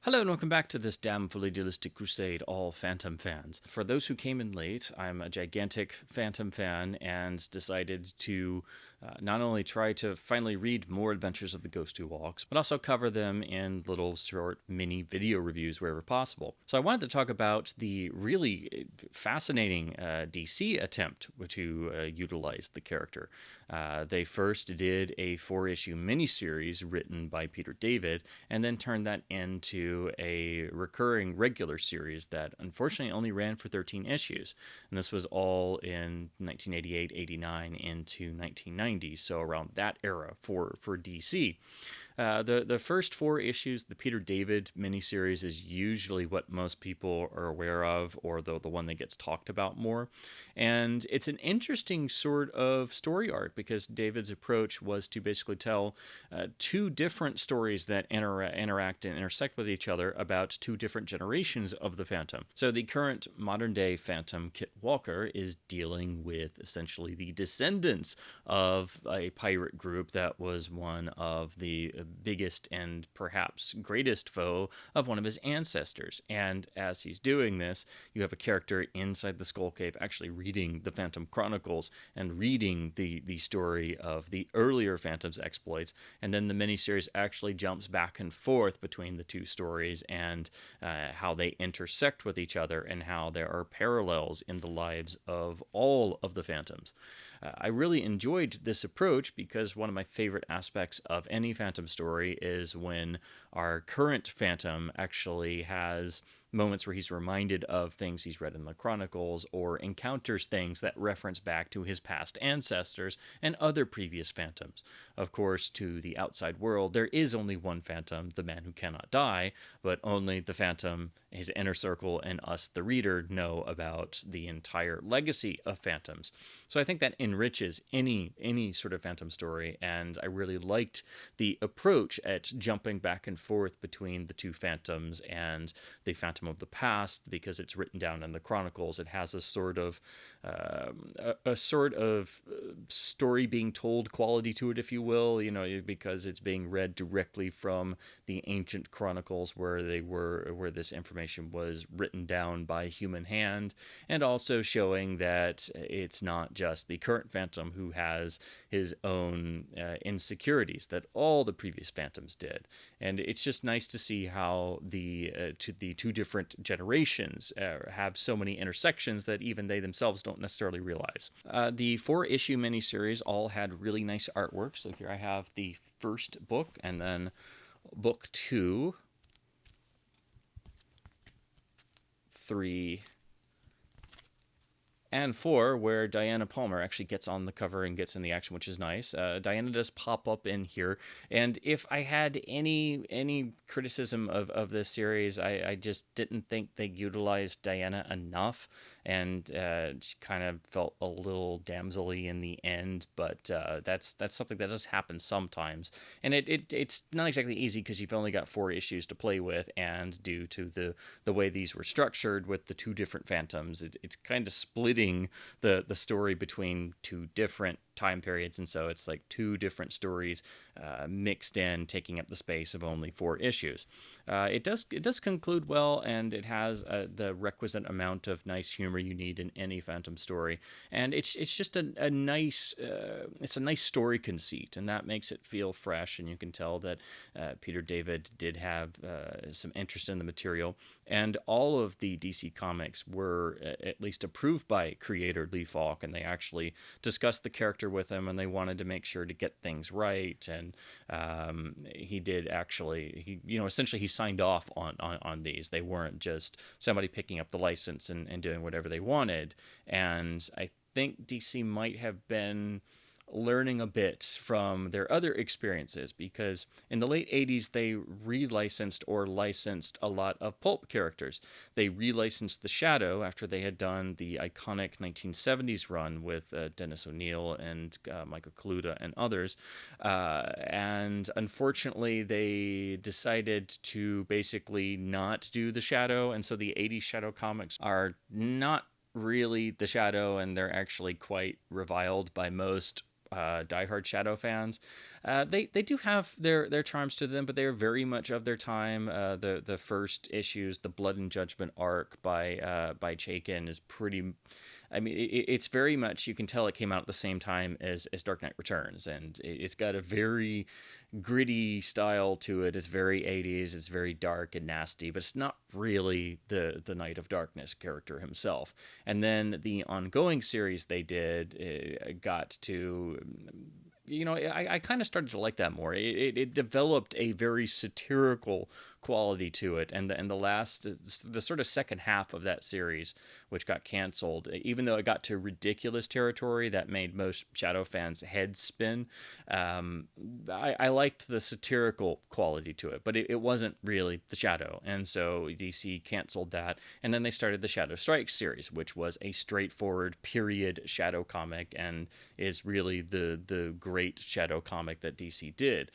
Hello and welcome back to this damn fully dualistic crusade, all Phantom fans. For those who came in late, I'm a gigantic Phantom fan and decided to not only try to finally read more Adventures of the Ghost Who Walks, but also cover them in little short mini video reviews wherever possible. So I wanted to talk about the really fascinating DC attempt to utilize the character. They first did a 4-issue miniseries written by Peter David, and then turned that into a recurring regular series that unfortunately only ran for 13 issues. And this was all in 1988, 89 into 1990, so around that era for DC. The first 4 issues, the Peter David miniseries, is usually what most people are aware of, or the one that gets talked about more. And it's an interesting sort of story arc because David's approach was to basically tell two different stories that interact and intersect with each other about two different generations of the Phantom. So the current modern day Phantom, Kit Walker, is dealing with essentially the descendants of a pirate group that was one of the biggest and perhaps greatest foe of one of his ancestors. And as he's doing this, you have a character inside the Skull Cave actually reading the Phantom Chronicles and reading the story of the earlier Phantom's exploits. And then the miniseries actually jumps back and forth between the two stories and how they intersect with each other and how there are parallels in the lives of all of the Phantoms. I really enjoyed this approach because one of my favorite aspects of any Phantom story is when our current Phantom actually has moments where he's reminded of things he's read in the Chronicles or encounters things that reference back to his past ancestors and other previous Phantoms. Of course, to the outside world, there is only one Phantom, the man who cannot die, but only the Phantom, his inner circle, and us, the reader, know about the entire legacy of Phantoms. So I think that enriches any sort of Phantom story, and I really liked the approach at jumping back and forth between the two Phantoms and the Phantom of the past because it's written down in the Chronicles. It has a sort of story being told quality to it, if you will, because it's being read directly from the ancient Chronicles where this information was written down by human hand, and also showing that it's not just the current Phantom who has his own insecurities, that all the previous Phantoms did. And it's just nice to see how the two different generations have so many intersections that even they themselves don't necessarily realize. The 4-issue miniseries all had really nice artwork. So here I have the first book, and then book 2, 3, and 4, where Diana Palmer actually gets on the cover and gets in the action, which is nice. Diana does pop up in here, and if I had any criticism of this series, I just didn't think they utilized Diana enough, and she kind of felt a little damsel-y in the end, but that's something that does happen sometimes, and it's not exactly easy because you've only got 4 issues to play with, and due to the way these were structured with the two different Phantoms, it's kind of splitting the story between two different time periods, and so it's like two different stories mixed in, taking up the space of only 4 issues. It does conclude well, and it has the requisite amount of nice humor you need in any Phantom story, and it's just a nice story conceit, and that makes it feel fresh. And you can tell that Peter David did have some interest in the material, and all of the DC comics were at least approved by creator Lee Falk, and they actually discussed the character with him, and they wanted to make sure to get things right. And he did actually, essentially he signed off on these. They weren't just somebody picking up the license and doing whatever they wanted. And I think DC might have been learning a bit from their other experiences, because in the late 80s they relicensed or licensed a lot of pulp characters. They relicensed the Shadow after they had done the iconic 1970s run with Dennis O'Neil and Michael Kaluta and others, and unfortunately they decided to basically not do the Shadow, and so the 80s Shadow comics are not really the Shadow, and they're actually quite reviled by most diehard Shadow fans. They do have their charms to them, but they are very much of their time. The first issues, the Blood and Judgment arc by Chaykin is pretty. I mean, it's very much, you can tell it came out at the same time as Dark Knight Returns, and it's got a very gritty style to it. It's very 80s. It's very dark and nasty, but it's not really the Knight of Darkness character himself. And then the ongoing series they did got to, I kind of started to like that more. It developed a very satirical quality to it, and the sort of second half of that series, which got canceled, even though it got to ridiculous territory that made most Shadow fans' heads spin. I liked the satirical quality to it, but it wasn't really the Shadow, and so DC canceled that, and then they started the Shadow Strikes series, which was a straightforward period Shadow comic, and is really the great Shadow comic that DC did.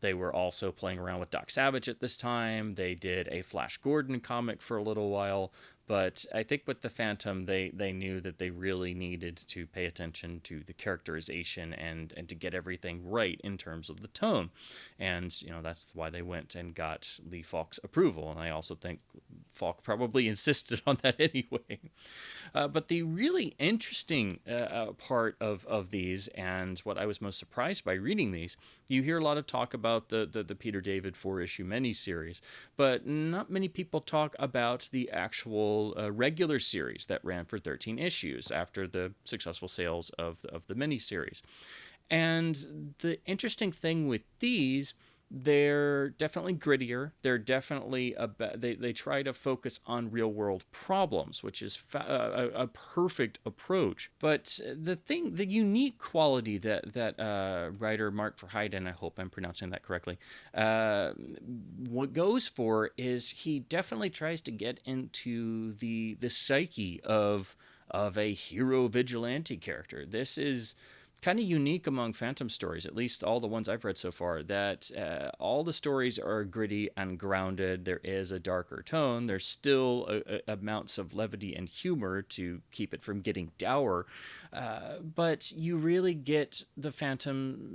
They were also playing around with Doc Savage at this time. They did a Flash Gordon comic for a little while, but I think with the Phantom, they knew that they really needed to pay attention to the characterization and to get everything right in terms of the tone. And, that's why they went and got Lee Falk's approval. And I also think Falk probably insisted on that anyway. But the really interesting part of these, and what I was most surprised by reading these, you hear a lot of talk about the Peter David 4-issue miniseries, but not many people talk about the actual regular series that ran for 13 issues after the successful sales of the miniseries. And the interesting thing with these, they're definitely grittier. They're definitely they try to focus on real world problems, which is a perfect approach. But the unique quality that writer Mark Verheiden, I hope I'm pronouncing that correctly, what goes for is he definitely tries to get into the psyche of a hero vigilante character. This is kind of unique among Phantom stories, at least all the ones I've read so far, that all the stories are gritty and grounded. There is a darker tone. There's still amounts of levity and humor to keep it from getting dour. But you really get the Phantom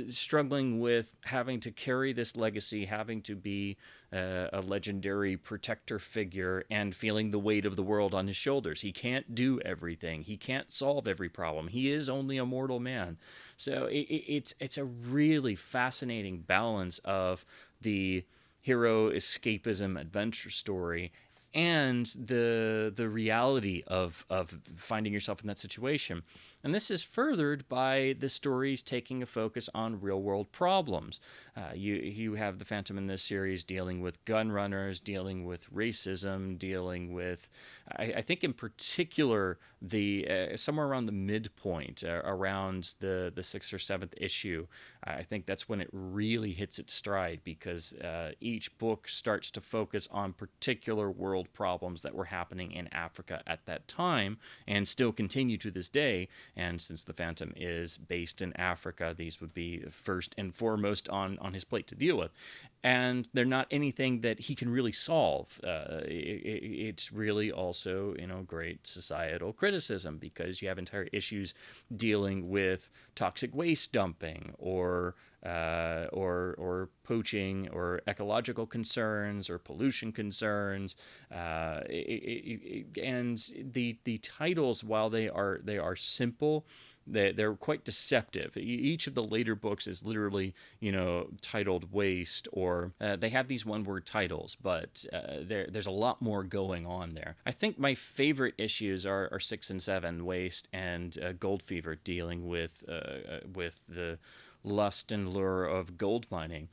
struggling with having to carry this legacy, having to be a legendary protector figure, and feeling the weight of the world on his shoulders. He can't do everything. He can't solve every problem. He is only a mortal man. So it's a really fascinating balance of the hero escapism adventure story and the reality of finding yourself in that situation. And this is furthered by the stories taking a focus on real-world problems. You have the Phantom in this series dealing with gun runners, dealing with racism, dealing with, I think in particular, the somewhere around the midpoint, around the 6th or 7th issue, I think that's when it really hits its stride, because each book starts to focus on particular world problems that were happening in Africa at that time and still continue to this day. And since the Phantom is based in Africa, these would be first and foremost on his plate to deal with. And they're not anything that he can really solve. It's really also, great societal criticism, because you have entire issues dealing with toxic waste dumping or poaching or ecological concerns or pollution concerns, and the titles, while they are simple, they're quite deceptive. Each of the later books is literally, titled Waste, or they have these one-word titles, but there's a lot more going on there. I think my favorite issues are 6 and 7, Waste, and Gold Fever, dealing with the lust and lure of gold mining.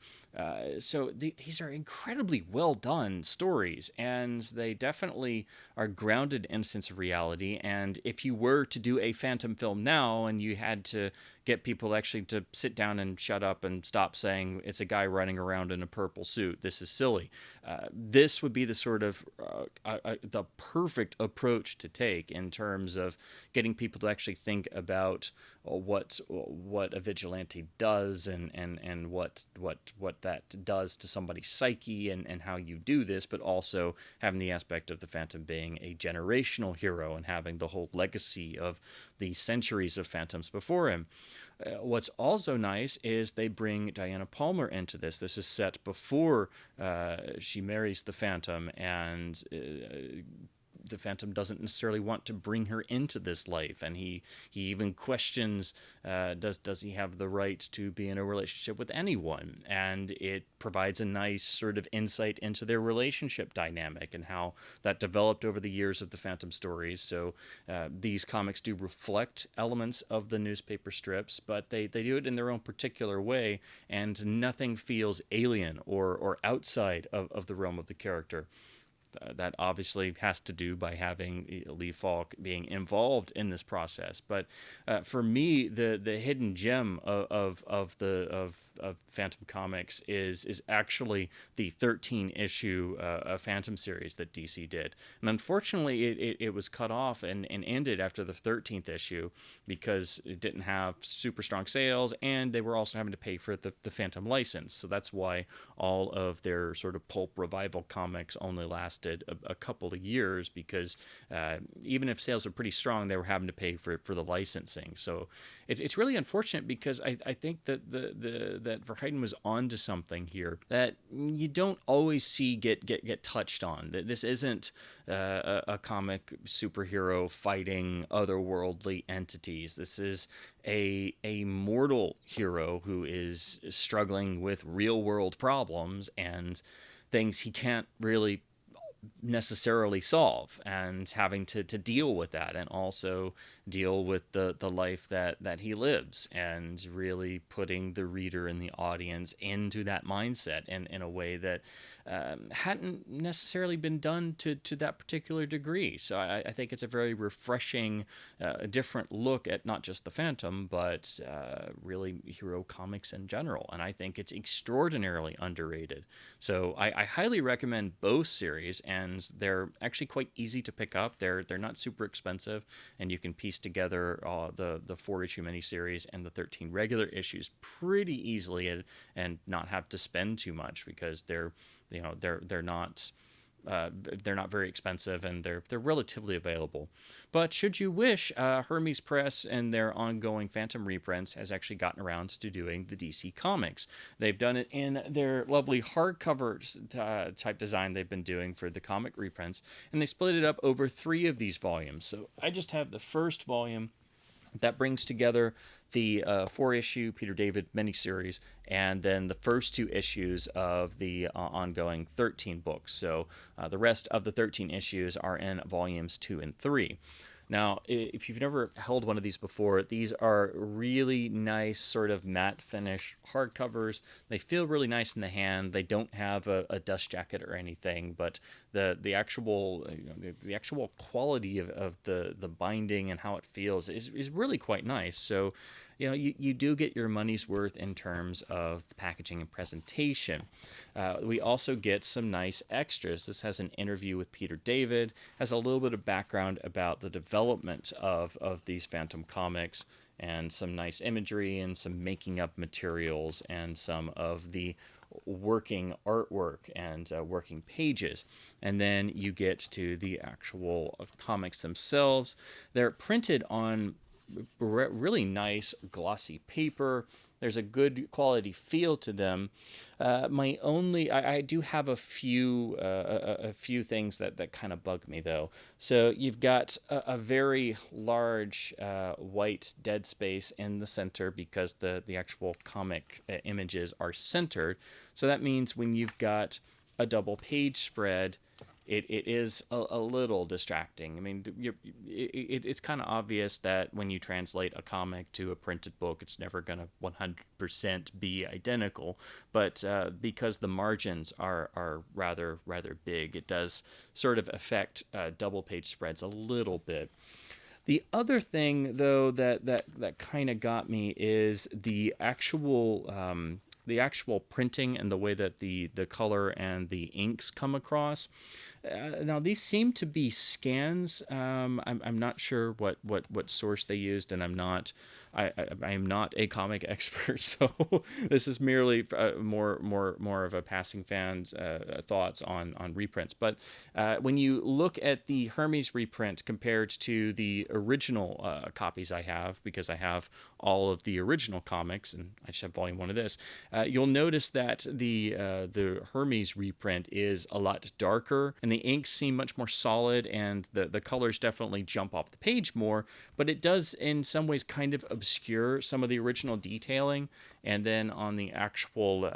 So these are incredibly well done stories, and they definitely are grounded in a sense of reality. And if you were to do a Phantom film now, and you had to get people actually to sit down and shut up and stop saying it's a guy running around in a purple suit, this is silly, this would be the sort of the perfect approach to take in terms of getting people to actually think about what a vigilante does, and what what that does to somebody's psyche and how you do this, but also having the aspect of the Phantom being a generational hero and having the whole legacy of the centuries of Phantoms before him. What's also nice is they bring Diana Palmer into this. This is set before she marries the Phantom, and the Phantom doesn't necessarily want to bring her into this life, and he even questions does he have the right to be in a relationship with anyone, and it provides a nice sort of insight into their relationship dynamic and how that developed over the years of the Phantom stories. So these comics do reflect elements of the newspaper strips, but they do it in their own particular way, and nothing feels alien or outside of the realm of the character. That obviously has to do by having Lee Falk being involved in this process. But for me, the hidden gem of Phantom Comics is actually the 13 issue Phantom series that DC did. And unfortunately, it was cut off and ended after the 13th issue because it didn't have super strong sales, and they were also having to pay for the Phantom license. So that's why all of their sort of pulp revival comics only lasted a couple of years, because even if sales were pretty strong, they were having to pay for the licensing. So it's really unfortunate, because I think that that Verheiden was onto something here that you don't always see get touched on. This isn't a comic superhero fighting otherworldly entities. This is a mortal hero who is struggling with real world problems and things he can't really necessarily solve, and having to deal with that, and also deal with the life that he lives, and really putting the reader and the audience into that mindset in a way that hadn't necessarily been done to that particular degree. So I think it's a very refreshing, different look at not just the Phantom, but really hero comics in general. And I think it's extraordinarily underrated. So I highly recommend both series, and they're actually quite easy to pick up. They're not super expensive, and you can piece together the 4-issue miniseries and the 13 regular issues pretty easily, and not have to spend too much, because they're not very expensive, and they're relatively available. But should you wish, Hermes Press and their ongoing Phantom reprints has actually gotten around to doing the DC comics. They've done it in their lovely hardcover type design they've been doing for the comic reprints, and they split it up over 3 of these volumes. So I just have the first volume that brings together the 4-issue Peter David miniseries, and then the first 2 issues of the ongoing 13 books. So the rest of the 13 issues are in volumes 2 and 3. Now, if you've never held one of these before, these are really nice sort of matte finish hardcovers. They feel really nice in the hand. They don't have a dust jacket or anything, but the actual quality of the binding and how it feels is really quite nice. So you do get your money's worth in terms of the packaging and presentation. We also get some nice extras. This has an interview with Peter David, has a little bit of background about the development of these Phantom comics, and some nice imagery and some making up materials and some of the working artwork and working pages. And then you get to the actual comics themselves. They're printed on really nice glossy paper. There's a good quality feel to them. I do have a few things that kind of bug me, though. So you've got a very large white dead space in the center, because the actual comic images are centered. So that means when you've got a double page spread, it is a little distracting. I mean, it's kind of obvious that when you translate a comic to a printed book, it's never going to 100% be identical. But because the margins are rather big, it does sort of affect double page spreads a little bit. The other thing, though, that kind of got me is the actual printing and the way that the color and the inks come across. Now, these seem to be scans. I'm not sure what source they used, and I'm not I am not a comic expert, so this is merely more of a passing fan's thoughts on reprints. But when you look at the Hermes reprint compared to the original copies I have, because I have all of the original comics and I just have volume 1 of this, you'll notice that the Hermes reprint is a lot darker and the inks seem much more solid, and the colors definitely jump off the page more, but it does in some ways kind of obscure some of the original detailing. And then on the actual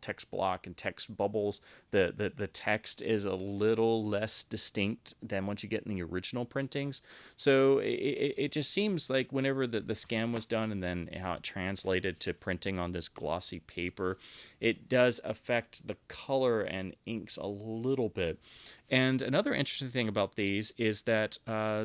text block and text bubbles, the text is a little less distinct than what you get in the original printings. So it just seems like whenever the scan was done and then how it translated to printing on this glossy paper, it does affect the color and inks a little bit. And another interesting thing about these is that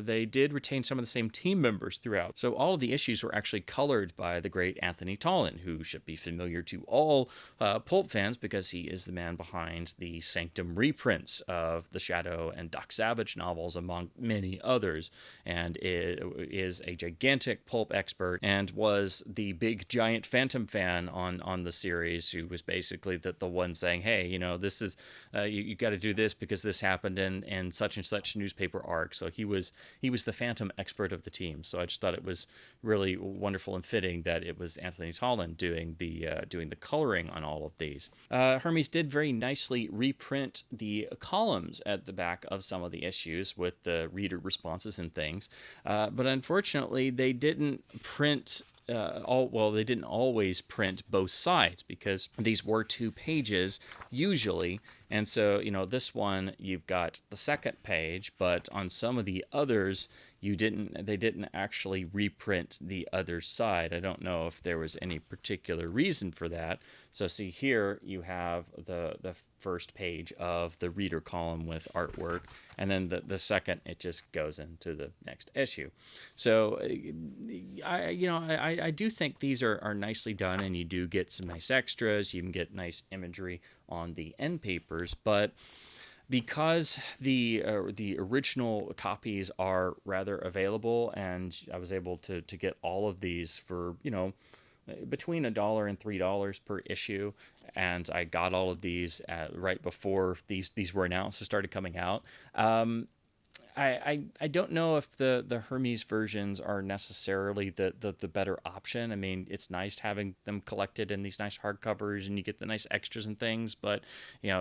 they did retain some of the same team members throughout. So all of the issues were actually colored by the great Anthony Tollin, who should be familiar to all pulp fans because he is the man behind the Sanctum reprints of the Shadow and Doc Savage novels, among many others, and is a gigantic pulp expert and was the big giant Phantom fan on the series, who was basically the one saying, hey, this is you got to do this because this happened in such and such newspaper arc. So he was the Phantom expert of the team. So I just thought it was really wonderful and fitting that it was Anthony Tollin doing the coloring on all of these. Hermes did very nicely reprint the columns at the back of some of the issues with the reader responses and things, but unfortunately they didn't print they didn't always print both sides because these were 2 pages usually. And so, this one, you've got the second page, but on some of the others, they didn't actually reprint the other side. I don't know if there was any particular reason for that. So see here, you have the first page of the reader column with artwork, and then the second, it just goes into the next issue. So I do think these are nicely done, and you do get some nice extras. You can get nice imagery on the end papers, but because the original copies are rather available, and I was able to get all of these for between $1 and $3 per issue, and I got all of these right before these were announced and started coming out. I don't know if the Hermes versions are necessarily the better option. I mean, it's nice having them collected in these nice hardcovers, and you get the nice extras and things, but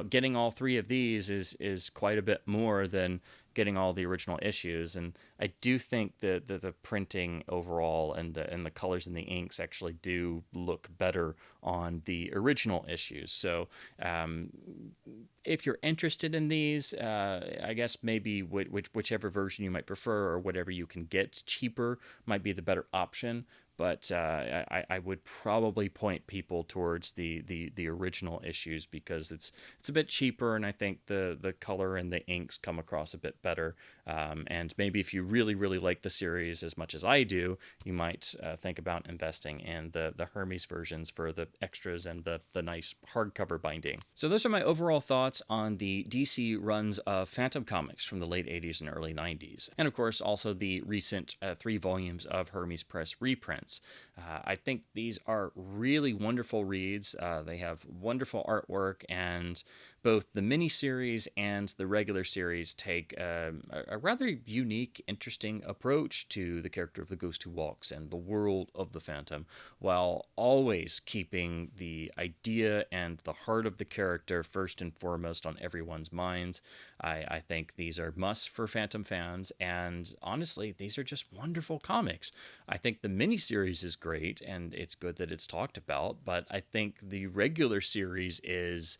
getting all 3 of these is quite a bit more than getting all the original issues. And I do think that the printing overall and the colors and the inks actually do look better on the original issues. So if you're interested in these, I guess maybe whichever version you might prefer or whatever you can get cheaper might be the better option. But I would probably point people towards the original issues because it's a bit cheaper, and I think the color and the inks come across a bit better. And maybe if you really, really like the series as much as I do, you might think about investing in the Hermes versions for the extras and the nice hardcover binding. So those are my overall thoughts on the DC runs of Phantom comics from the late 80s and early 90s. And of course, also the recent 3 volumes of Hermes Press reprints. I think these are really wonderful reads. They have wonderful artwork, and both the miniseries and the regular series take a rather unique, interesting approach to the character of the Ghost Who Walks and the world of the Phantom, while always keeping the idea and the heart of the character first and foremost on everyone's minds. I think these are musts for Phantom fans, and honestly, these are just wonderful comics. I think the miniseries is great, and it's good that it's talked about, but I think the regular series is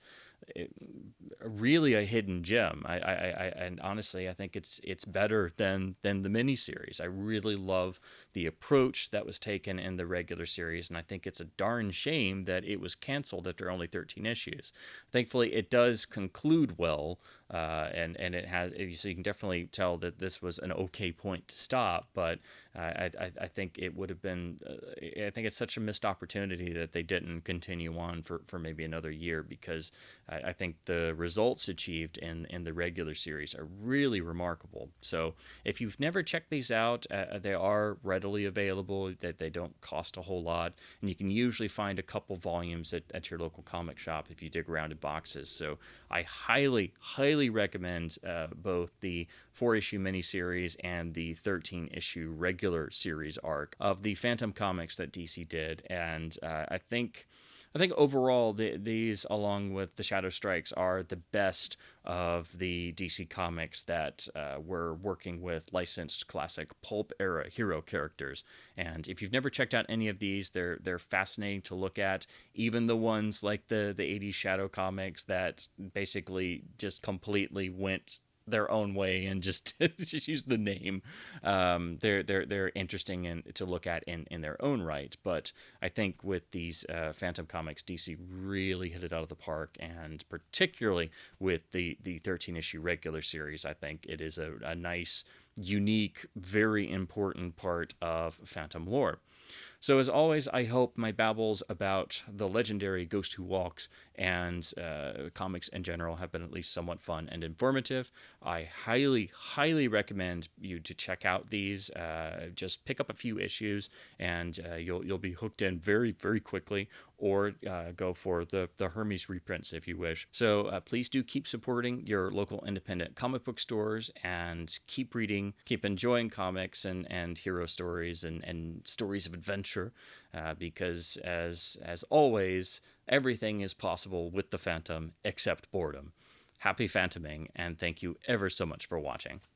really a hidden gem. And honestly, I think it's better than the miniseries. I really love the approach that was taken in the regular series, and I think it's a darn shame that it was canceled after only 13 issues. Thankfully, it does conclude well, and it has, so you can definitely tell that this was an okay point to stop. But I think it would have been, I think it's such a missed opportunity that they didn't continue on for maybe another year, because I think the results achieved in the regular series are really remarkable. So if you've never checked these out, they are readily available. That they don't cost a whole lot, and you can usually find a couple volumes at your local comic shop if you dig around in boxes. So I highly recommend both the 4-issue miniseries and the 13-issue regular series arc of the Phantom comics that DC did. And I think overall, these, along with the Shadow Strikes, are the best of the DC comics that were working with licensed classic pulp era hero characters. And if you've never checked out any of these, they're fascinating to look at. Even the ones like the 80s Shadow comics that basically just completely went their own way and just just use the name. They're interesting to look at in their own right. But I think with these Phantom comics, DC really hit it out of the park, and particularly with the 13-issue regular series, I think it is a nice, unique, very important part of Phantom lore. So, as always, I hope my babbles about the legendary Ghost Who Walks and comics in general have been at least somewhat fun and informative. I highly recommend you to check out these. Just pick up a few issues, and you'll be hooked in very quickly. Or go for the Hermes reprints if you wish. So please do keep supporting your local independent comic book stores, and keep reading, keep enjoying comics and hero stories and stories of adventure, because as always, everything is possible with the Phantom except boredom. Happy Phantoming, and thank you ever so much for watching.